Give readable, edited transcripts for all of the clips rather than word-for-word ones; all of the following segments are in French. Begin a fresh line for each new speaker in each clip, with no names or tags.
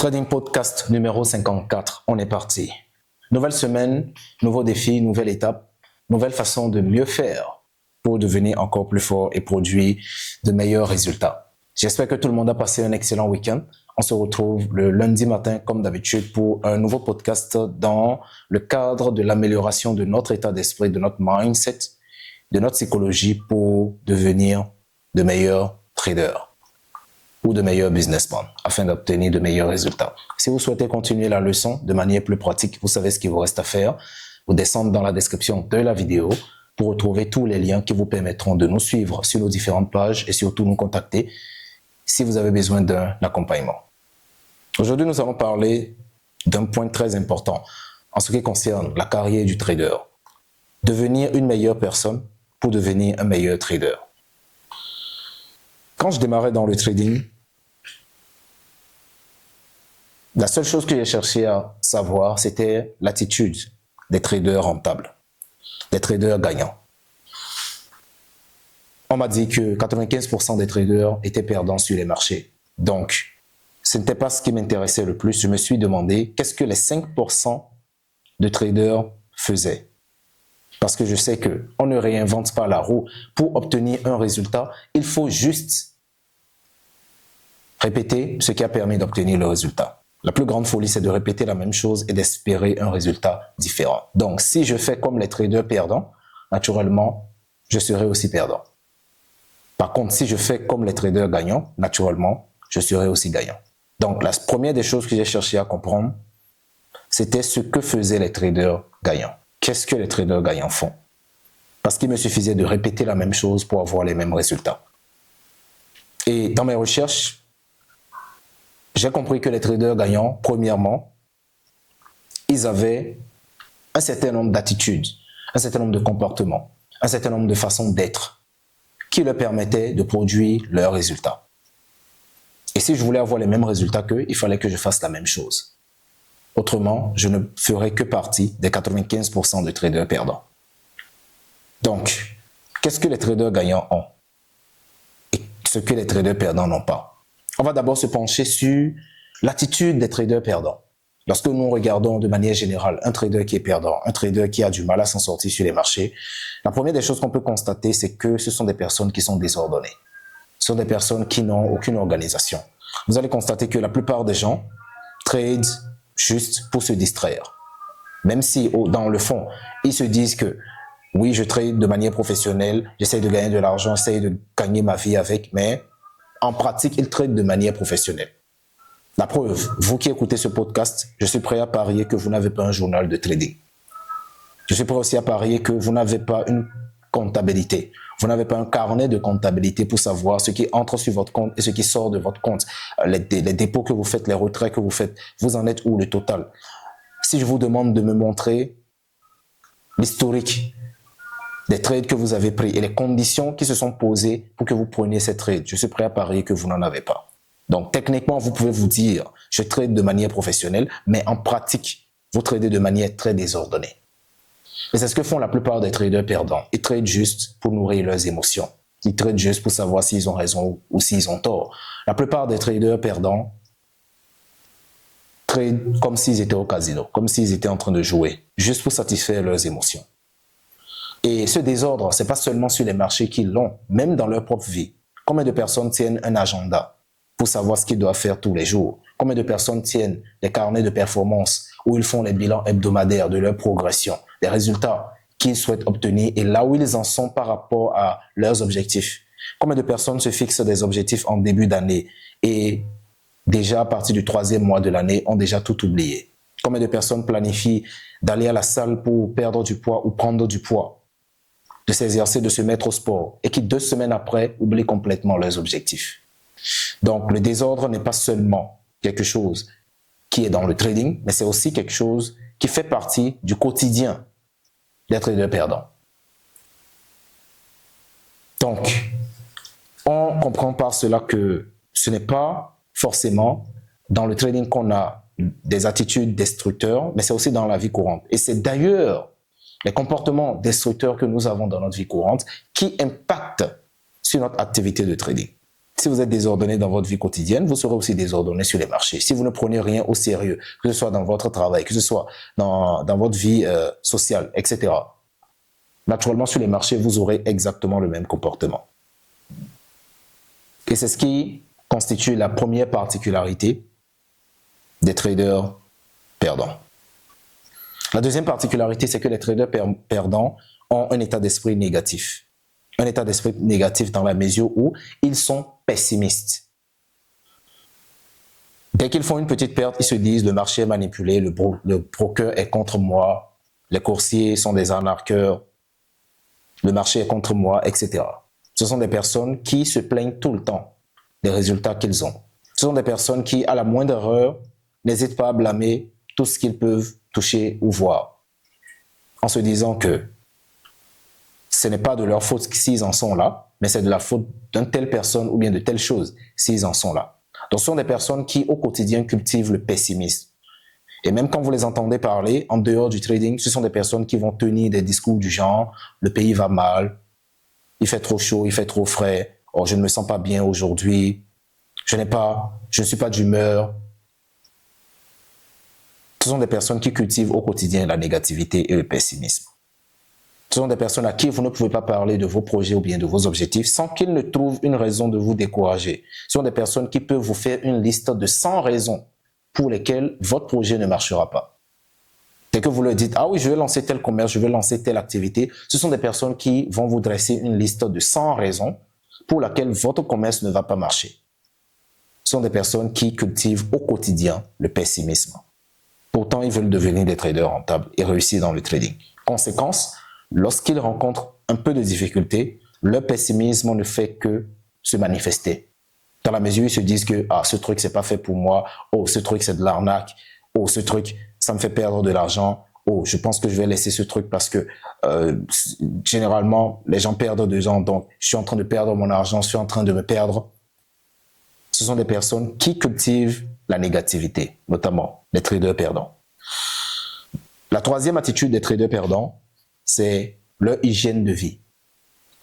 Trading Podcast numéro 54, on est parti. Nouvelle semaine, nouveaux défis, nouvelle étape, nouvelle façon de mieux faire pour devenir encore plus fort et produire de meilleurs résultats. J'espère que tout le monde a passé un excellent week-end. On se retrouve le lundi matin, comme d'habitude, pour un nouveau podcast dans le cadre de l'amélioration de notre état d'esprit, de notre mindset, de notre psychologie pour devenir de meilleurs traders ou de meilleurs businessmen afin d'obtenir de meilleurs résultats. Si vous souhaitez continuer la leçon de manière plus pratique, vous savez ce qu'il vous reste à faire. Vous descendez dans la description de la vidéo pour retrouver tous les liens qui vous permettront de nous suivre sur nos différentes pages et surtout nous contacter si vous avez besoin d'un accompagnement. Aujourd'hui, nous allons parler d'un point très important en ce qui concerne la carrière du trader. Devenir une meilleure personne pour devenir un meilleur trader. Quand je démarrais dans le trading, la seule chose que j'ai cherché à savoir, c'était l'attitude des traders rentables, des traders gagnants. On m'a dit que 95% des traders étaient perdants sur les marchés. Donc, ce n'était pas ce qui m'intéressait le plus. Je me suis demandé qu'est-ce que les 5% de traders faisaient. Parce que je sais qu'on ne réinvente pas la roue. Pour obtenir un résultat, il faut juste répéter ce qui a permis d'obtenir le résultat. La plus grande folie, c'est de répéter la même chose et d'espérer un résultat différent. Donc, si je fais comme les traders perdants, naturellement, je serai aussi perdant. Par contre, si je fais comme les traders gagnants, naturellement, je serai aussi gagnant. Donc, la première des choses que j'ai cherché à comprendre, c'était ce que faisaient les traders gagnants. Qu'est-ce que les traders gagnants font? Parce qu'il me suffisait de répéter la même chose pour avoir les mêmes résultats. Et dans mes recherches, j'ai compris que les traders gagnants, premièrement, ils avaient un certain nombre d'attitudes, un certain nombre de comportements, un certain nombre de façons d'être qui leur permettaient de produire leurs résultats. Et si je voulais avoir les mêmes résultats qu'eux, il fallait que je fasse la même chose. Autrement, je ne ferais que partie des 95% de traders perdants. Donc, qu'est-ce que les traders gagnants ont et ce que les traders perdants n'ont pas? On va d'abord se pencher sur l'attitude des traders perdants. Lorsque nous regardons de manière générale un trader qui est perdant, un trader qui a du mal à s'en sortir sur les marchés, la première des choses qu'on peut constater, c'est que ce sont des personnes qui sont désordonnées. Ce sont des personnes qui n'ont aucune organisation. Vous allez constater que la plupart des gens tradent juste pour se distraire. Même si, dans le fond, ils se disent que oui, je trade de manière professionnelle, j'essaie de gagner de l'argent, j'essaie de gagner ma vie avec, mais en pratique, ils traitent de manière professionnelle. La preuve, vous qui écoutez ce podcast, je suis prêt à parier que vous n'avez pas un journal de trading. Je suis prêt aussi à parier que vous n'avez pas une comptabilité. Vous n'avez pas un carnet de comptabilité pour savoir ce qui entre sur votre compte et ce qui sort de votre compte. Les dépôts que vous faites, les retraits que vous faites, vous en êtes où le total? Si je vous demande de me montrer l'historique des trades que vous avez pris et les conditions qui se sont posées pour que vous preniez ces trades, je suis prêt à parier que vous n'en avez pas. Donc, techniquement, vous pouvez vous dire, je trade de manière professionnelle, mais en pratique, vous tradez de manière très désordonnée. Et c'est ce que font la plupart des traders perdants. Ils tradent juste pour nourrir leurs émotions. Ils tradent juste pour savoir s'ils ont raison ou s'ils ont tort. La plupart des traders perdants tradent comme s'ils étaient au casino, comme s'ils étaient en train de jouer, juste pour satisfaire leurs émotions. Et ce désordre, c'est pas seulement sur les marchés qu'ils l'ont, même dans leur propre vie. Combien de personnes tiennent un agenda pour savoir ce qu'ils doivent faire tous les jours? Combien de personnes tiennent des carnets de performance où ils font les bilans hebdomadaires de leur progression, des résultats qu'ils souhaitent obtenir et là où ils en sont par rapport à leurs objectifs? Combien de personnes se fixent des objectifs en début d'année et déjà à partir du 3e mois de l'année ont déjà tout oublié? Combien de personnes planifient d'aller à la salle pour perdre du poids ou prendre du poids, de s'exercer, de se mettre au sport, et qui 2 semaines après oublient complètement leurs objectifs? Donc, le désordre n'est pas seulement quelque chose qui est dans le trading, mais c'est aussi quelque chose qui fait partie du quotidien des traders perdants. Donc, on comprend par cela que ce n'est pas forcément dans le trading qu'on a des attitudes destructeurs, mais c'est aussi dans la vie courante. Et c'est d'ailleurs les comportements destructeurs que nous avons dans notre vie courante qui impactent sur notre activité de trading. Si vous êtes désordonné dans votre vie quotidienne, vous serez aussi désordonné sur les marchés. Si vous ne prenez rien au sérieux, que ce soit dans votre travail, que ce soit dans votre vie sociale, etc., naturellement, sur les marchés, vous aurez exactement le même comportement. Et c'est ce qui constitue la première particularité des traders perdants. La deuxième particularité, c'est que les traders perdants ont un état d'esprit négatif. Un état d'esprit négatif dans la mesure où ils sont pessimistes. Dès qu'ils font une petite perte, ils se disent le marché est manipulé, le broker est contre moi, les coursiers sont des arnaqueurs, le marché est contre moi, etc. Ce sont des personnes qui se plaignent tout le temps des résultats qu'ils ont. Ce sont des personnes qui, à la moindre erreur, n'hésitent pas à blâmer tout ce qu'ils peuvent toucher ou voir, en se disant que ce n'est pas de leur faute s'ils en sont là, mais c'est de la faute d'une telle personne ou bien de telle chose s'ils en sont là. Donc, ce sont des personnes qui, au quotidien, cultivent le pessimisme. Et même quand vous les entendez parler, en dehors du trading, ce sont des personnes qui vont tenir des discours du genre « le pays va mal, il fait trop chaud, il fait trop frais, oh, je ne me sens pas bien aujourd'hui, je ne suis pas d'humeur ». Ce sont des personnes qui cultivent au quotidien la négativité et le pessimisme. Ce sont des personnes à qui vous ne pouvez pas parler de vos projets ou bien de vos objectifs sans qu'ils ne trouvent une raison de vous décourager. Ce sont des personnes qui peuvent vous faire une liste de 100 raisons pour lesquelles votre projet ne marchera pas. Dès que vous leur dites « Ah oui, je vais lancer tel commerce, je vais lancer telle activité », ce sont des personnes qui vont vous dresser une liste de 100 raisons pour lesquelles votre commerce ne va pas marcher. Ce sont des personnes qui cultivent au quotidien le pessimisme. Pourtant, ils veulent devenir des traders rentables et réussir dans le trading. Conséquence, lorsqu'ils rencontrent un peu de difficultés, leur pessimisme ne fait que se manifester. Dans la mesure où ils se disent que ah, ce truc, c'est pas fait pour moi, oh, ce truc, c'est de l'arnaque, oh, ce truc, ça me fait perdre de l'argent, oh, je pense que je vais laisser ce truc parce que généralement, les gens perdent de l'argent, donc je suis en train de perdre mon argent, je suis en train de me perdre. Ce sont des personnes qui cultivent la négativité, notamment les traders perdants. La troisième attitude des traders perdants, c'est leur hygiène de vie.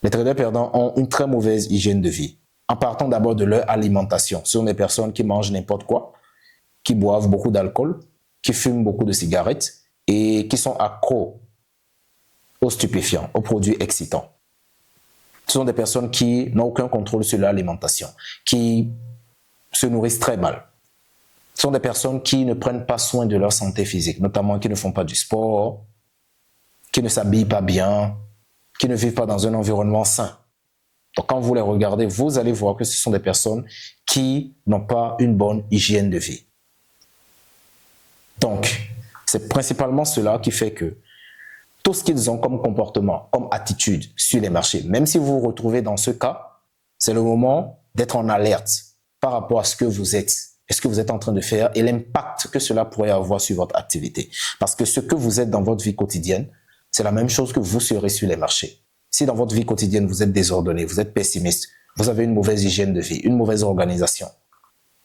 Les traders perdants ont une très mauvaise hygiène de vie. En partant d'abord de leur alimentation. Ce sont des personnes qui mangent n'importe quoi, qui boivent beaucoup d'alcool, qui fument beaucoup de cigarettes et qui sont accros aux stupéfiants, aux produits excitants. Ce sont des personnes qui n'ont aucun contrôle sur leur alimentation, qui se nourrissent très mal. Ce sont des personnes qui ne prennent pas soin de leur santé physique, notamment qui ne font pas du sport, qui ne s'habillent pas bien, qui ne vivent pas dans un environnement sain. Donc quand vous les regardez, vous allez voir que ce sont des personnes qui n'ont pas une bonne hygiène de vie. Donc, c'est principalement cela qui fait que tout ce qu'ils ont comme comportement, comme attitude sur les marchés, même si vous vous retrouvez dans ce cas, c'est le moment d'être en alerte par rapport à ce que vous êtes et ce que vous êtes en train de faire et l'impact que cela pourrait avoir sur votre activité. Parce que ce que vous êtes dans votre vie quotidienne, c'est la même chose que vous serez sur les marchés. Si dans votre vie quotidienne, vous êtes désordonné, vous êtes pessimiste, vous avez une mauvaise hygiène de vie, une mauvaise organisation,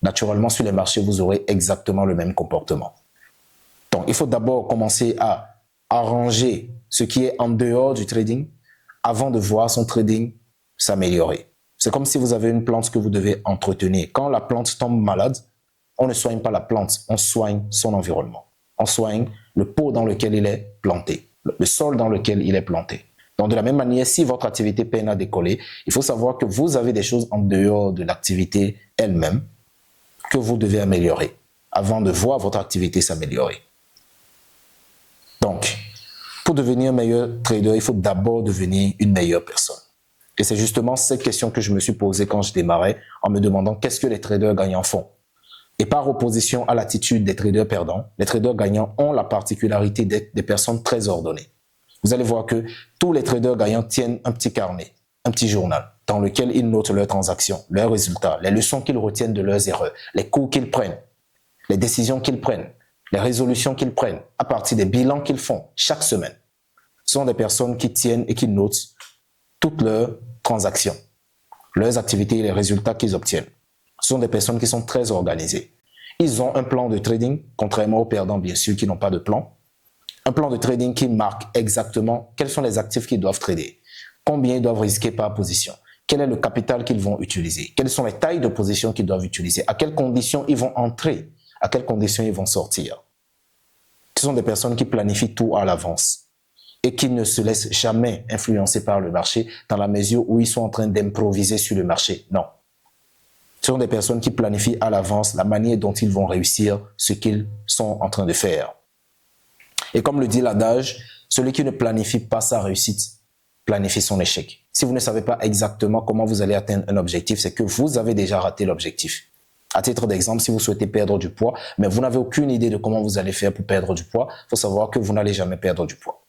naturellement, sur les marchés, vous aurez exactement le même comportement. Donc, il faut d'abord commencer à arranger ce qui est en dehors du trading avant de voir son trading s'améliorer. C'est comme si vous avez une plante que vous devez entretenir. Quand la plante tombe malade, on ne soigne pas la plante, on soigne son environnement. On soigne le pot dans lequel il est planté, le sol dans lequel il est planté. Donc, de la même manière, si votre activité peine à décoller, il faut savoir que vous avez des choses en dehors de l'activité elle-même que vous devez améliorer avant de voir votre activité s'améliorer. Donc, pour devenir un meilleur trader, il faut d'abord devenir une meilleure personne. Et c'est justement cette question que je me suis posée quand je démarrais en me demandant qu'est-ce que les traders gagnants font. Et par opposition à l'attitude des traders perdants, les traders gagnants ont la particularité d'être des personnes très ordonnées. Vous allez voir que tous les traders gagnants tiennent un petit carnet, un petit journal, dans lequel ils notent leurs transactions, leurs résultats, les leçons qu'ils retiennent de leurs erreurs, les coups qu'ils prennent, les décisions qu'ils prennent, les résolutions qu'ils prennent, à partir des bilans qu'ils font chaque semaine. Ce sont des personnes qui tiennent et qui notent toutes leurs transactions, leurs activités et les résultats qu'ils obtiennent. Ce sont des personnes qui sont très organisées. Ils ont un plan de trading, contrairement aux perdants, bien sûr, qui n'ont pas de plan. Un plan de trading qui marque exactement quels sont les actifs qu'ils doivent trader, combien ils doivent risquer par position, quel est le capital qu'ils vont utiliser, quelles sont les tailles de position qu'ils doivent utiliser, à quelles conditions ils vont entrer, à quelles conditions ils vont sortir. Ce sont des personnes qui planifient tout à l'avance et qui ne se laissent jamais influencer par le marché dans la mesure où ils sont en train d'improviser sur le marché. Non. Ce sont des personnes qui planifient à l'avance la manière dont ils vont réussir ce qu'ils sont en train de faire. Et comme le dit l'adage, celui qui ne planifie pas sa réussite planifie son échec. Si vous ne savez pas exactement comment vous allez atteindre un objectif, c'est que vous avez déjà raté l'objectif. À titre d'exemple, si vous souhaitez perdre du poids, mais vous n'avez aucune idée de comment vous allez faire pour perdre du poids, il faut savoir que vous n'allez jamais perdre du poids.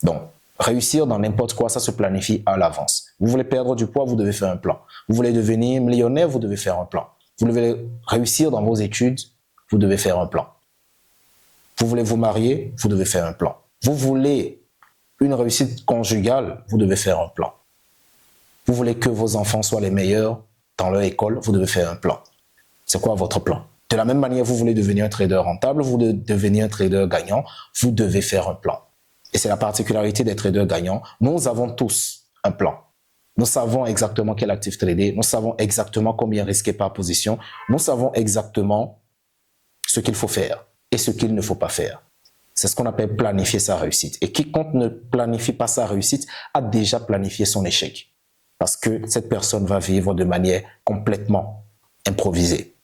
Donc, réussir dans n'importe quoi, ça se planifie à l'avance. Vous voulez perdre du poids, vous devez faire un plan. Vous voulez devenir millionnaire, vous devez faire un plan. Vous voulez réussir dans vos études, vous devez faire un plan. Vous voulez vous marier, vous devez faire un plan. Vous voulez une réussite conjugale, vous devez faire un plan. Vous voulez que vos enfants soient les meilleurs dans leur école, vous devez faire un plan. C'est quoi votre plan? De la même manière, vous voulez devenir un trader rentable, vous voulez devenir un trader gagnant, vous devez faire un plan. Et c'est la particularité des traders gagnants. Nous avons tous un plan. Nous savons exactement quel actif trader, nous savons exactement combien risquer par position, nous savons exactement ce qu'il faut faire et ce qu'il ne faut pas faire. C'est ce qu'on appelle planifier sa réussite. Et quiconque ne planifie pas sa réussite a déjà planifié son échec. Parce que cette personne va vivre de manière complètement improvisée.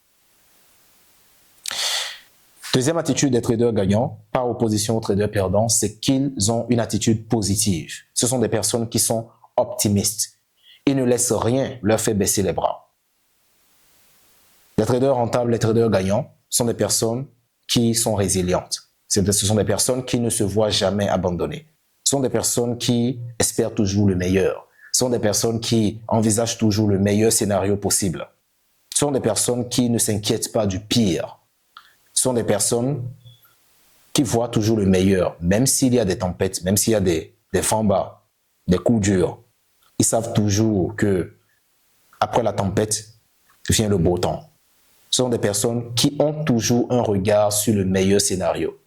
Deuxième attitude des traders gagnants, par opposition aux traders perdants, c'est qu'ils ont une attitude positive. Ce sont des personnes qui sont optimistes. Ils ne laissent rien leur faire baisser les bras. Les traders rentables, les traders gagnants sont des personnes qui sont résilientes. Ce sont des personnes qui ne se voient jamais abandonner. Ce sont des personnes qui espèrent toujours le meilleur. Ce sont des personnes qui envisagent toujours le meilleur scénario possible. Ce sont des personnes qui ne s'inquiètent pas du pire. Ce sont des personnes qui voient toujours le meilleur, même s'il y a des tempêtes, même s'il y a des vents bas, des coups durs. Ils savent toujours que après la tempête vient le beau temps. Ce sont des personnes qui ont toujours un regard sur le meilleur scénario.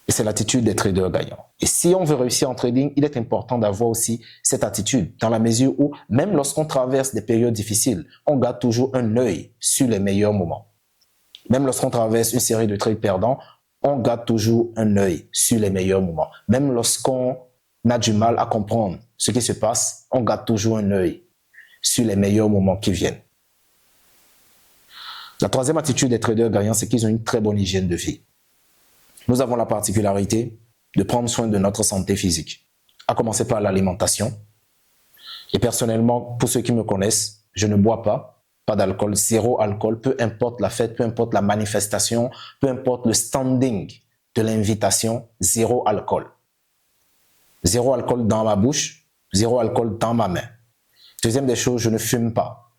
Et c'est l'attitude des traders gagnants. Et si on veut réussir en trading, il est important d'avoir aussi cette attitude, dans la mesure où, même lorsqu'on traverse des périodes difficiles, on garde toujours un œil sur les meilleurs moments. Même lorsqu'on traverse une série de trades perdants, on garde toujours un œil sur les meilleurs moments. Même lorsqu'on a du mal à comprendre ce qui se passe, on garde toujours un œil sur les meilleurs moments qui viennent. La troisième attitude des traders gagnants, c'est qu'ils ont une très bonne hygiène de vie. Nous avons la particularité de prendre soin de notre santé physique, à commencer par l'alimentation. Et personnellement, pour ceux qui me connaissent, je ne bois pas d'alcool, zéro alcool, peu importe la fête, peu importe la manifestation, peu importe le standing de l'invitation, zéro alcool. Zéro alcool dans ma bouche, zéro alcool dans ma main. Deuxième des choses, je ne fume pas.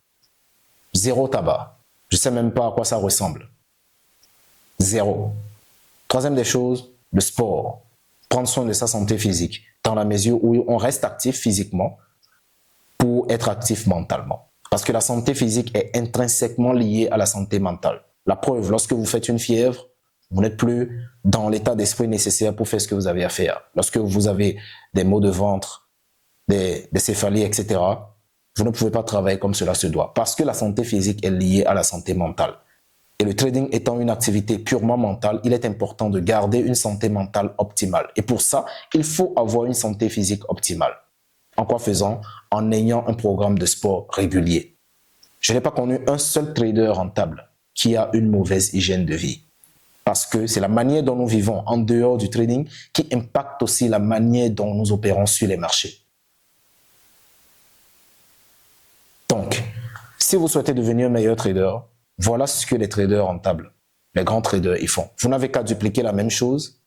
Zéro tabac. Je ne sais même pas à quoi ça ressemble. Zéro. Troisième des choses, le sport. Prendre soin de sa santé physique, dans la mesure où on reste actif physiquement pour être actif mentalement. Parce que la santé physique est intrinsèquement liée à la santé mentale. La preuve, lorsque vous faites une fièvre, vous n'êtes plus dans l'état d'esprit nécessaire pour faire ce que vous avez à faire. Lorsque vous avez des maux de ventre, des céphalies, etc., vous ne pouvez pas travailler comme cela se doit. Parce que la santé physique est liée à la santé mentale. Et le trading étant une activité purement mentale, il est important de garder une santé mentale optimale. Et pour ça, il faut avoir une santé physique optimale. En quoi faisant? En ayant un programme de sport régulier. Je n'ai pas connu un seul trader rentable qui a une mauvaise hygiène de vie. Parce que c'est la manière dont nous vivons en dehors du trading qui impacte aussi la manière dont nous opérons sur les marchés. Donc, si vous souhaitez devenir un meilleur trader, voilà ce que les traders rentables, les grands traders, ils font. Vous n'avez qu'à dupliquer la même chose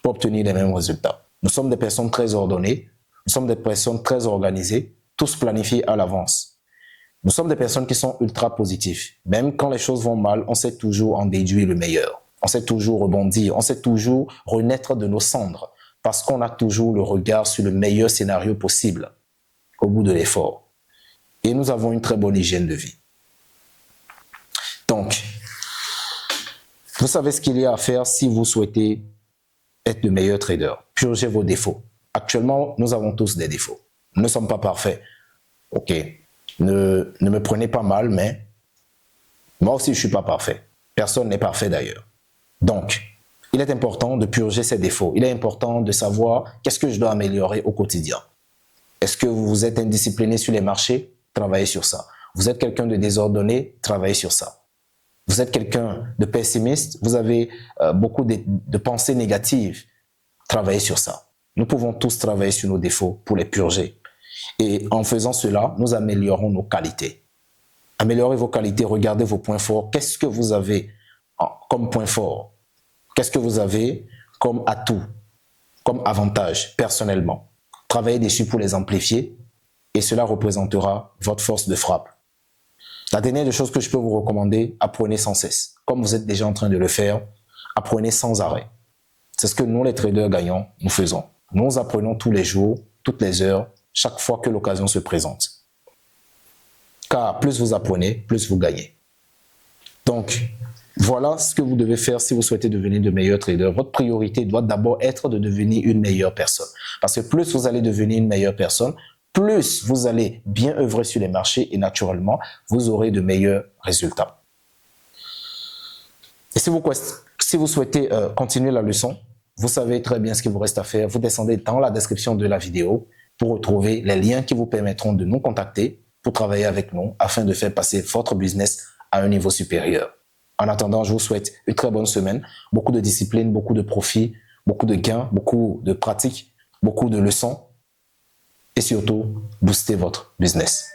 pour obtenir les mêmes résultats. Nous sommes des personnes très ordonnées, nous sommes des personnes très organisées, tous planifiés à l'avance. Nous sommes des personnes qui sont ultra positives. Même quand les choses vont mal, on sait toujours en déduire le meilleur. On sait toujours rebondir, on sait toujours renaître de nos cendres parce qu'on a toujours le regard sur le meilleur scénario possible au bout de l'effort. Et nous avons une très bonne hygiène de vie. Donc, vous savez ce qu'il y a à faire si vous souhaitez être le meilleur trader. Purgez vos défauts. Actuellement, nous avons tous des défauts. Nous ne sommes pas parfaits. Ok, ne me prenez pas mal, mais moi aussi, je ne suis pas parfait. Personne n'est parfait d'ailleurs. Donc, il est important de purger ses défauts. Il est important de savoir qu'est-ce que je dois améliorer au quotidien. Est-ce que vous êtes indiscipliné sur les marchés? Travaillez sur ça. Vous êtes quelqu'un de désordonné? Travaillez sur ça. Vous êtes quelqu'un de pessimiste? Vous avez beaucoup de pensées négatives? Travaillez sur ça. Nous pouvons tous travailler sur nos défauts pour les purger. Et en faisant cela, nous améliorons nos qualités. Améliorez vos qualités, regardez vos points forts. Qu'est-ce que vous avez comme point fort? Qu'est-ce que vous avez comme atout, comme avantage personnellement? Travaillez dessus pour les amplifier et cela représentera votre force de frappe. La dernière des choses que je peux vous recommander, apprenez sans cesse. Comme vous êtes déjà en train de le faire, apprenez sans arrêt. C'est ce que nous, les traders gagnants, nous faisons. Nous apprenons tous les jours, toutes les heures, chaque fois que l'occasion se présente. Car plus vous apprenez, plus vous gagnez. Donc, voilà ce que vous devez faire si vous souhaitez devenir de meilleurs traders. Votre priorité doit d'abord être de devenir une meilleure personne. Parce que plus vous allez devenir une meilleure personne, plus vous allez bien œuvrer sur les marchés et naturellement, vous aurez de meilleurs résultats. Et si vous souhaitez continuer la leçon, vous savez très bien ce qu'il vous reste à faire. Vous descendez dans la description de la vidéo pour retrouver les liens qui vous permettront de nous contacter pour travailler avec nous afin de faire passer votre business à un niveau supérieur. En attendant, je vous souhaite une très bonne semaine, beaucoup de discipline, beaucoup de profit, beaucoup de gains, beaucoup de pratiques, beaucoup de leçons et surtout, boostez votre business.